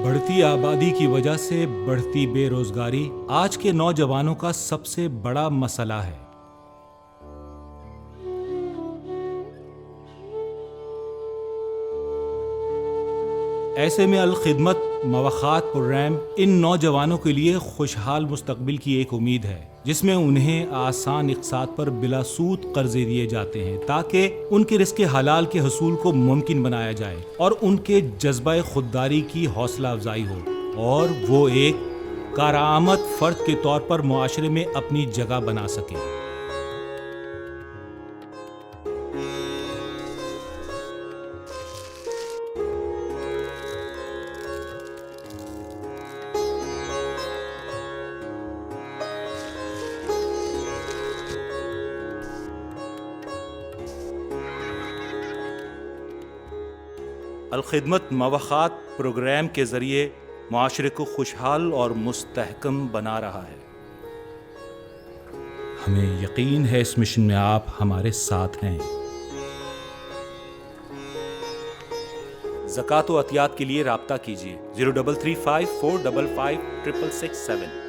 بڑھتی آبادی کی وجہ سے بڑھتی بے روزگاری آج کے نوجوانوں کا سب سے بڑا مسئلہ ہے۔ ایسے میں الخدمت مواخات پروگرام ان نوجوانوں کے لیے خوشحال مستقبل کی ایک امید ہے، جس میں انہیں آسان اقساط پر بلا سود قرضے دیے جاتے ہیں تاکہ ان کے رزق حلال کے حصول کو ممکن بنایا جائے اور ان کے جذبہ خودداری کی حوصلہ افزائی ہو اور وہ ایک کارآمد فرد کے طور پر معاشرے میں اپنی جگہ بنا سکیں۔ الخدمت مواخات پروگرام کے ذریعے معاشرے کو خوشحال اور مستحکم بنا رہا ہے۔ ہمیں یقین ہے اس مشن میں آپ ہمارے ساتھ ہیں۔ زکوٰۃ و عطیات کے لیے رابطہ کیجیے 0335 455 666 7۔